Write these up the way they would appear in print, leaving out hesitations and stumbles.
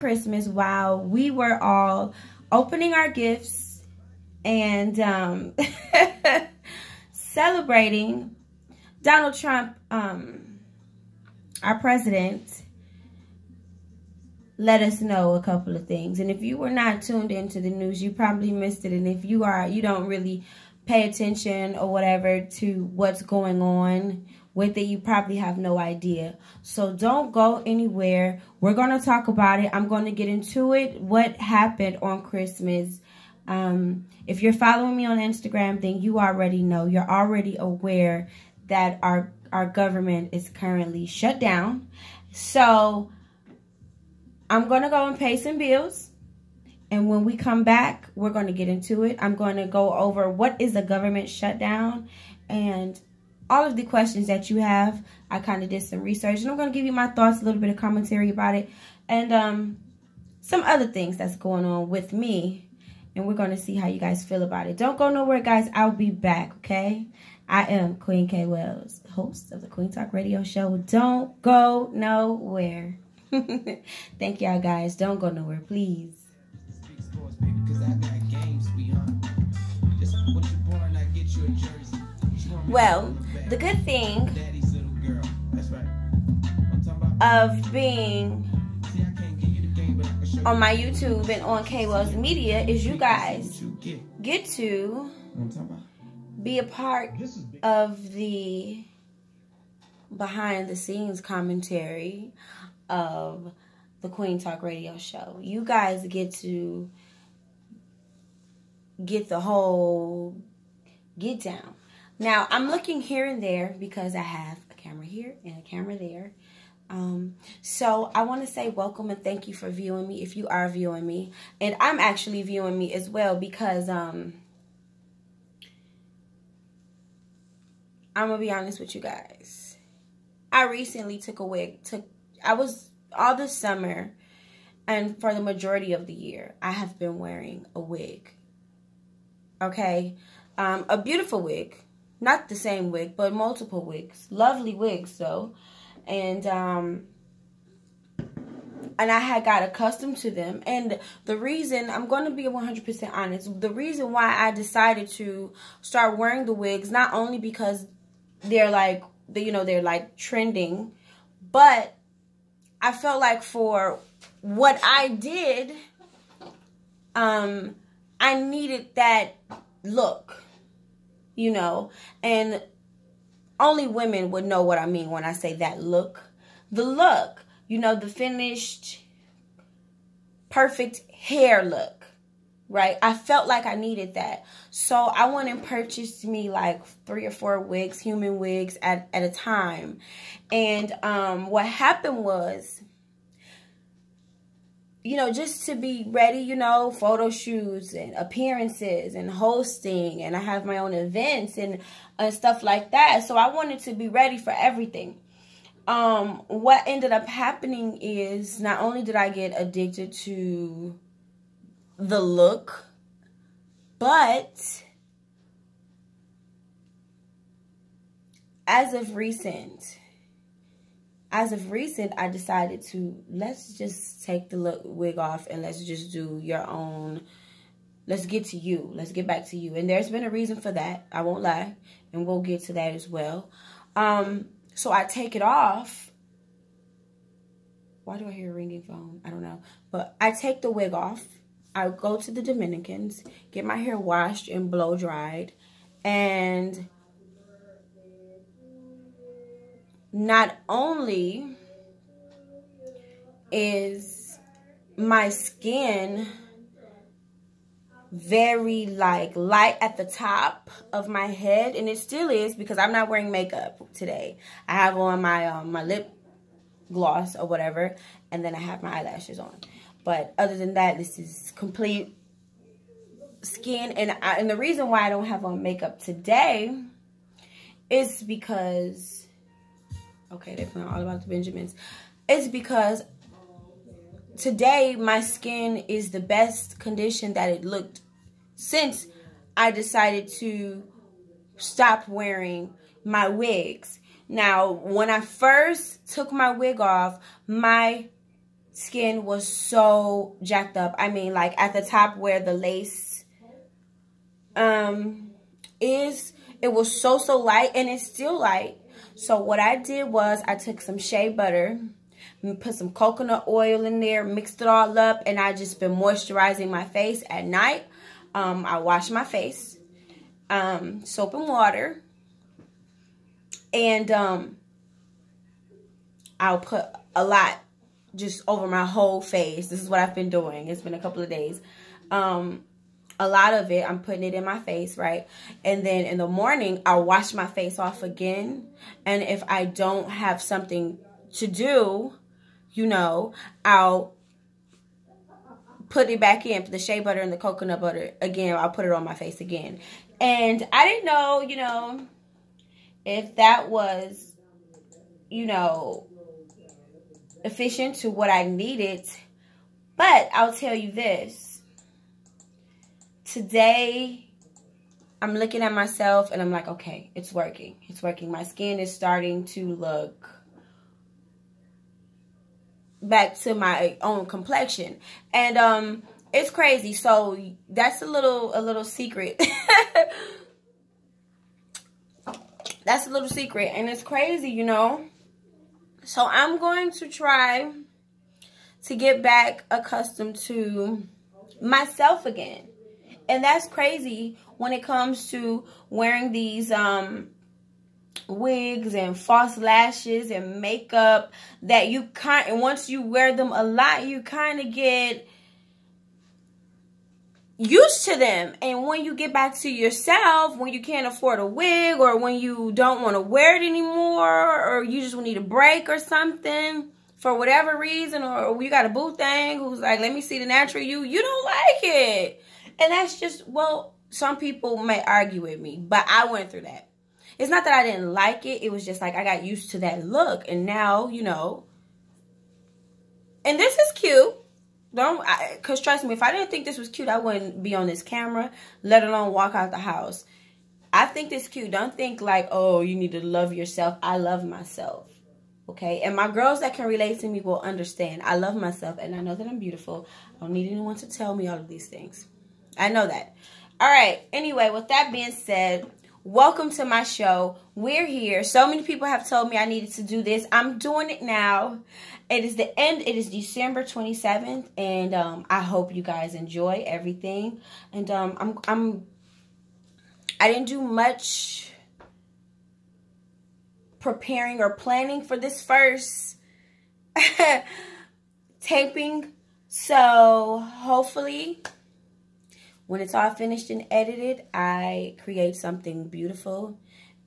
Christmas while we were all opening our gifts and celebrating Donald Trump, our president, let us know a couple of things. And if you were not tuned into the news, you probably missed it. And if you are, you don't really pay attention or whatever to what's going on with it, you probably have no idea. So don't go anywhere. We're going to talk about it. I'm going to get into it. What happened on Christmas? If you're following me on Instagram, then you already know. You're already aware that our government is currently shut down. So I'm going to go and pay some bills. And when we come back, we're going to get into it. I'm going to go over what is a government shutdown and all of the questions that you have. I kind of did some research, and I'm going to give you my thoughts, a little bit of commentary about it, and some other things that's going on with me, and we're going to see how you guys feel about it. Don't go nowhere, guys. I'll be back, okay? I am Queen K. Wells, host of the Queen Talk Radio Show. Don't go nowhere. Thank y'all, guys. Don't go nowhere, please. Well, the good thing of being on my YouTube and on K Wells Media is you guys get to be a part of the behind the scenes commentary of the Queen Talk Radio Show. You guys get to get the whole get down. Now, I'm looking here and there because I have a camera here and a camera there. So I want to say welcome and thank you for viewing me if you are viewing me. And I'm actually viewing me as well because I'm going to be honest with you guys. I recently took a wig. I was all this summer and for the majority of the year, I have been wearing a wig. Okay? A beautiful wig. Not the same wig, but multiple wigs. Lovely wigs, though. And I had got accustomed to them. And the reason, I'm going to be 100% honest, the reason why I decided to start wearing the wigs, not only because they're like, they're like trending, but I felt like for what I did, I needed that look. And only women would know what I mean when I say that look. The look, the finished, perfect hair look, right? I felt like I needed that. So I went and purchased me like 3 or 4 wigs, human wigs at a time. And what happened was, just to be ready, photo shoots and appearances and hosting. And I have my own events and stuff like that. So I wanted to be ready for everything. What ended up happening is not only did I get addicted to the look, but as of recent, I decided to, let's just take the wig off and let's just do your own, let's get to you. Let's get back to you. And there's been a reason for that. I won't lie. And we'll get to that as well. So I take it off. Why do I hear a ringing phone? I don't know. But I take the wig off. I go to the Dominicans, get my hair washed and blow dried. And not only is my skin very light at the top of my head, and it still is because I'm not wearing makeup today. I have on my my lip gloss or whatever, and then I have my eyelashes on. But other than that, this is complete skin. And the reason why I don't have on makeup today is because, okay, they're playing All About the Benjamins. It's because today my skin is the best condition that it looked since I decided to stop wearing my wigs. Now, when I first took my wig off, my skin was so jacked up. I mean, like at the top where the lace is, it was so light, and it's still light. So what I did was I took some shea butter, put some coconut oil in there, mixed it all up, and I just been moisturizing my face at night. I wash my face, soap and water, and I'll put a lot just over my whole face. This is what I've been doing. It's been a couple of days. A lot of it, I'm putting it in my face, right? And then in the morning, I'll wash my face off again. And if I don't have something to do, you know, I'll put it back in, the shea butter and the coconut butter again. I'll put it on my face again. And I didn't know, you know, if that was, you know, efficient to what I needed. But I'll tell you this. Today, I'm looking at myself and I'm like, okay, it's working. It's working. My skin is starting to look back to my own complexion. And it's crazy. So that's a little secret. That's a little secret. And it's crazy, you know. So I'm going to try to get back accustomed to myself again. And that's crazy when it comes to wearing these wigs and false lashes and makeup that you and once you wear them a lot, you kind of get used to them. And when you get back to yourself, when you can't afford a wig, or when you don't want to wear it anymore, or you just need a break or something for whatever reason, or you got a boo thing who's like, let me see the natural you don't like it. And that's just, well, some people may argue with me, but I went through that. It's not that I didn't like it. It was just like I got used to that look. And now, you know, and this is cute. Because trust me, if I didn't think this was cute, I wouldn't be on this camera, let alone walk out the house. I think this cute. Don't think like, oh, you need to love yourself. I love myself. Okay? And my girls that can relate to me will understand. I love myself, and I know that I'm beautiful. I don't need anyone to tell me all of these things. I know that. All right. Anyway, with that being said, welcome to my show. We're here. So many people have told me I needed to do this. I'm doing it now. It is the end. It is December 27th, and I hope you guys enjoy everything. And I didn't do much preparing or planning for this first taping. So hopefully, when it's all finished and edited, I create something beautiful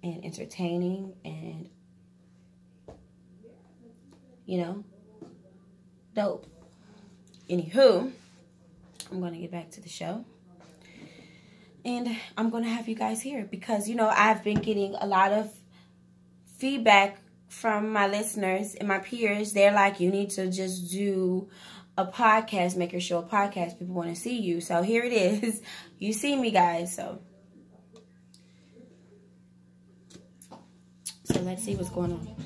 and entertaining and, you know, dope. Anywho, I'm going to get back to the show. And I'm going to have you guys here because, you know, I've been getting a lot of feedback from my listeners and my peers. They're like, you need to just do a podcast, make your show a podcast. People want to see you. So here it is. You see me, guys. So let's see what's going on.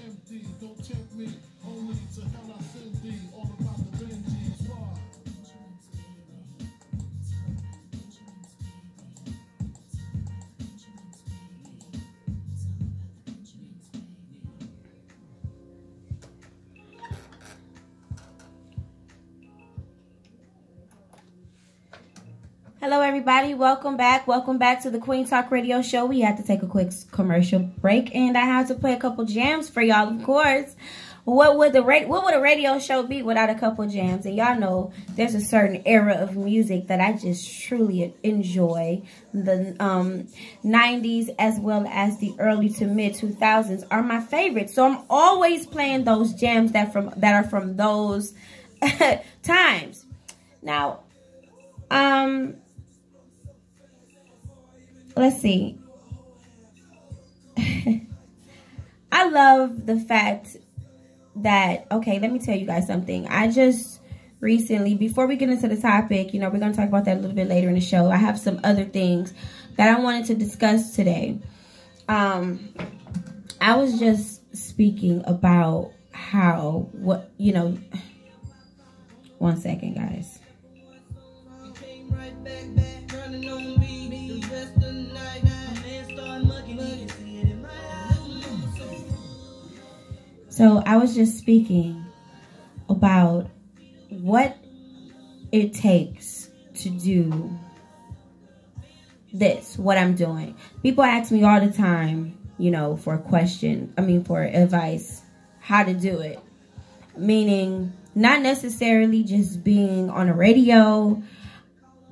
Hello, everybody. Welcome back. Welcome back to the Queen Talk Radio Show. We had to take a quick commercial break, and I had to play a couple jams for y'all, of course. What would a radio show be without a couple jams? And y'all know there's a certain era of music that I just truly enjoy. The 90s as well as the early to mid 2000s are my favorites. So I'm always playing those jams that are from those times. Now, let's see. I love the fact that, okay, let me tell you guys something. I just recently, before we get into the topic, you know, we're going to talk about that a little bit later in the show. I have some other things that I wanted to discuss today. I was just speaking about how, 1 second, guys. So I was just speaking about what it takes to do this, what I'm doing. People ask me all the time, you know, for advice, how to do it. Meaning, not necessarily just being on a radio,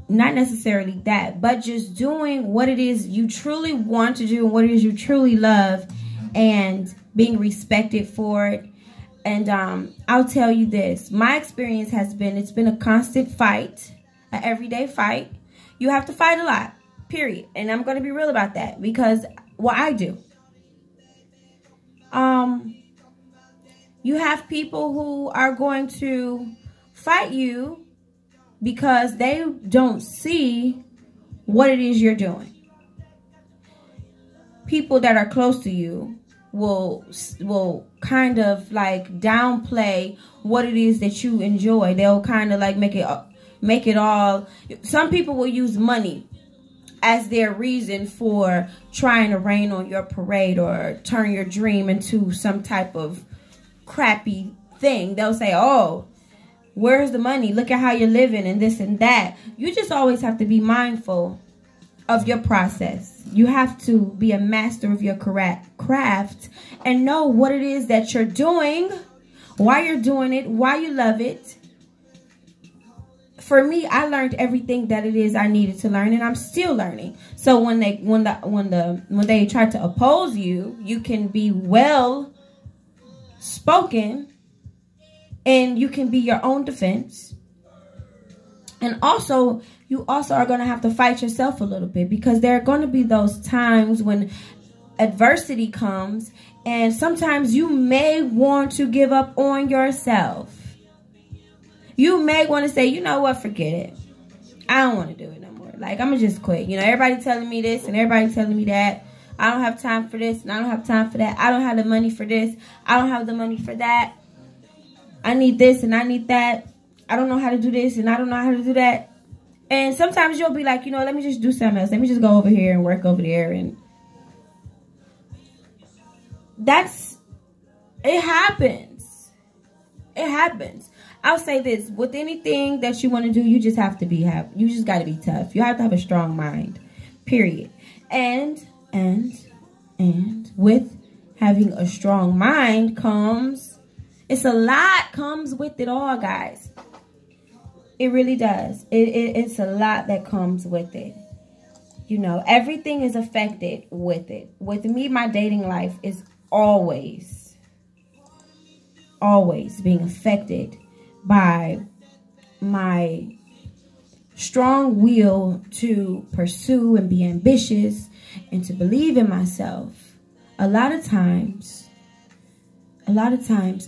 not necessarily that, but just doing what it is you truly want to do and what it is you truly love, and being respected for it. And I'll tell you this, my experience has been, it's been a constant fight, an everyday fight. You have to fight a lot, period. And I'm going to be real about that, because what I do. You have people who are going to fight you because they don't see what it is you're doing. People that are close to you will kind of like downplay what it is that you enjoy. They'll kind of like make it all. Some people will use money as their reason for trying to rain on your parade or turn your dream into some type of crappy thing. They'll say, oh, where's the money? Look at how you're living and this and that. You just always have to be mindful of your process. You have to be a master of your craft and know what it is that you're doing, why you're doing it, why you love it. For me, I learned everything that it is I needed to learn, and I'm still learning. So when they try to oppose you, you can be well spoken, and you can be your own defense. And also, you also are going to have to fight yourself a little bit, because there are going to be those times when adversity comes, and sometimes you may want to give up on yourself. You may want to say, you know what, forget it. I don't want to do it no more. Like, I'm going to just quit. You know, everybody telling me this and everybody telling me that. I don't have time for this and I don't have time for that. I don't have the money for this. I don't have the money for that. I need this and I need that. I don't know how to do this and I don't know how to do that. And sometimes you'll be like, you know, let me just do something else. Let me just go over here and work over there. And it happens. It happens. I'll say this, with anything that you want to do, you just have to you just got to be tough. You have to have a strong mind, period. And with having a strong mind it's a lot comes with it all, guys. It really does. It's a lot that comes with it. You know, everything is affected with it. With me, my dating life is always being affected by my strong will to pursue and be ambitious and to believe in myself. A lot of times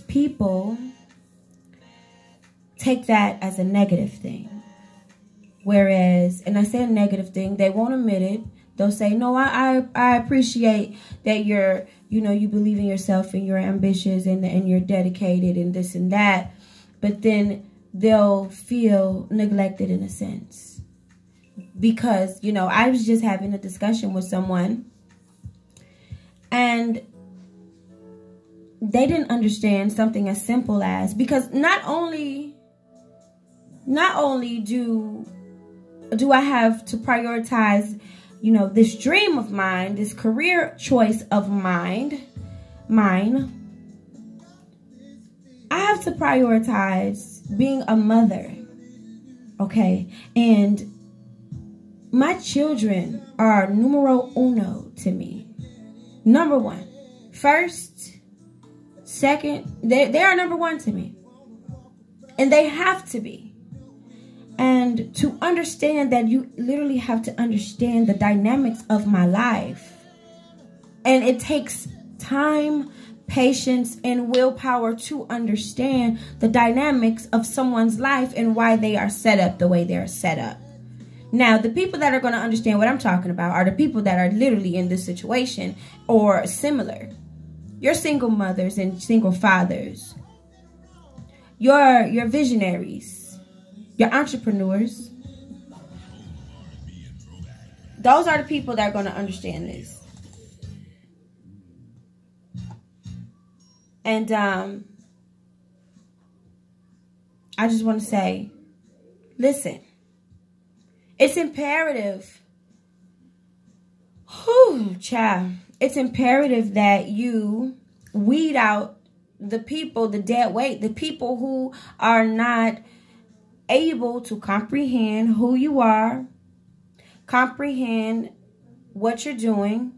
people take that as a negative thing. Whereas, and I say a negative thing, they won't admit it. They'll say, no, I appreciate that you believe in yourself and you're ambitious and you're dedicated and this and that. But then they'll feel neglected in a sense. Because, you know, I was just having a discussion with someone and they didn't understand something as simple as, because not only do I have to prioritize, you know, this dream of mine, this career choice of mine, I have to prioritize being a mother, okay? And my children are numero uno to me. Number one. First, second, they are number one to me. And they have to be. And to understand that, you literally have to understand the dynamics of my life. And it takes time, patience, and willpower to understand the dynamics of someone's life and why they are set up the way they're set up. Now, the people that are going to understand what I'm talking about are the people that are literally in this situation or similar. Your single mothers and single fathers. Your visionaries. your entrepreneurs. Those are the people that are going to understand this. And I just want to say, listen, it's imperative. Child. It's imperative that you weed out the people, the dead weight, the people who are not able to comprehend who you are, comprehend what you're doing,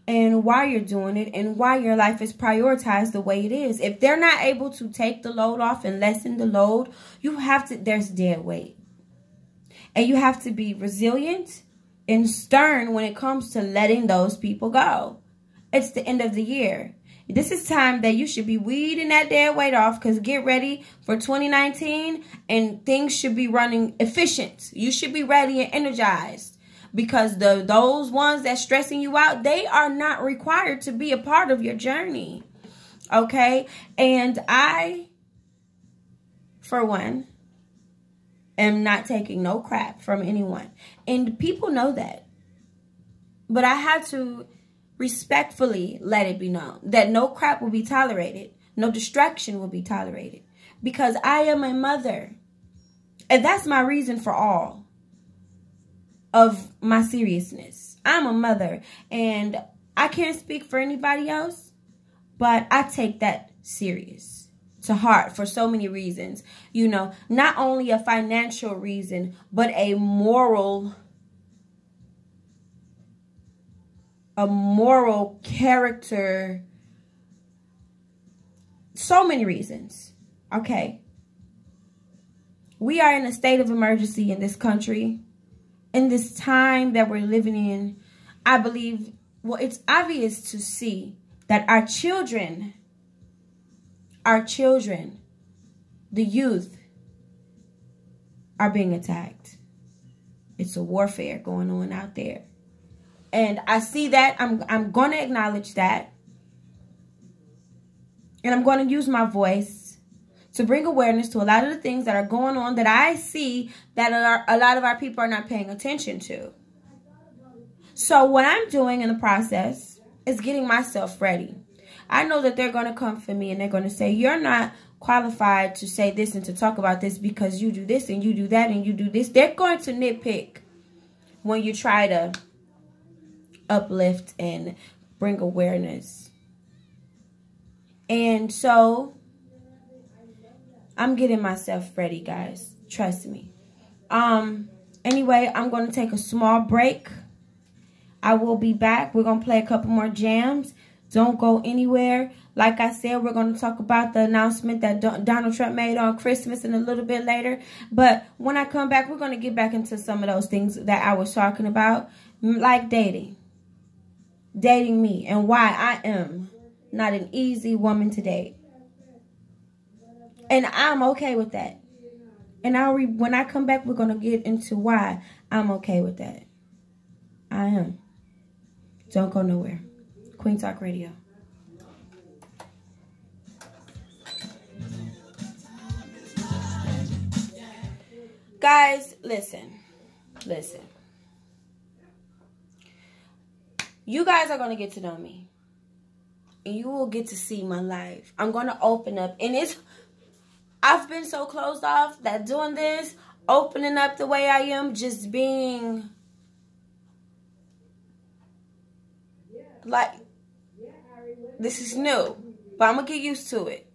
and why you're doing it, and why your life is prioritized the way it is. If they're not able to take the load off and lessen the load, you have to, there's dead weight. And you have to be resilient and stern when it comes to letting those people go. It's the end of the year. This is time that you should be weeding that dead weight off, because get ready for 2019 and things should be running efficient. You should be ready and energized. Because those ones that's stressing you out, they are not required to be a part of your journey. Okay? And I, for one, am not taking no crap from anyone. And people know that. But I had to respectfully let it be known that no crap will be tolerated. No distraction will be tolerated. Because I am a mother. And that's my reason for all of my seriousness. I'm a mother, and I can't speak for anybody else, but I take that serious to heart for so many reasons. You know, not only a financial reason, but a moral character. So many reasons. Okay. We are in a state of emergency in this country. In this time that we're living in, I believe, well, it's obvious to see that our children, the youth, are being attacked. It's a warfare going on out there. And I see that. I'm going to acknowledge that. And I'm going to use my voice to bring awareness to a lot of the things that are going on that I see that a lot of our people are not paying attention to. So what I'm doing in the process is getting myself ready. I know that they're going to come for me and they're going to say, you're not qualified to say this and to talk about this because you do this and you do that and you do this. They're going to nitpick when you try to uplift and bring awareness. And so I'm getting myself ready, guys. Trust me. Anyway, I'm going to take a small break. I will be back. We're going to play a couple more jams. Don't go anywhere. Like I said, we're going to talk about the announcement that Donald Trump made on Christmas and a little bit later. But when I come back, we're going to get back into some of those things that I was talking about, like dating. Dating me and why I am not an easy woman to date. And I'm okay with that. And when I come back, we're going to get into why I'm okay with that. I am. Don't go nowhere. Queen Talk Radio. Guys, listen. Listen. You guys are going to get to know me. And you will get to see my life. I'm going to open up. And I've been so closed off that doing this, opening up the way I am, just being like, this is new. But I'm going to get used to it.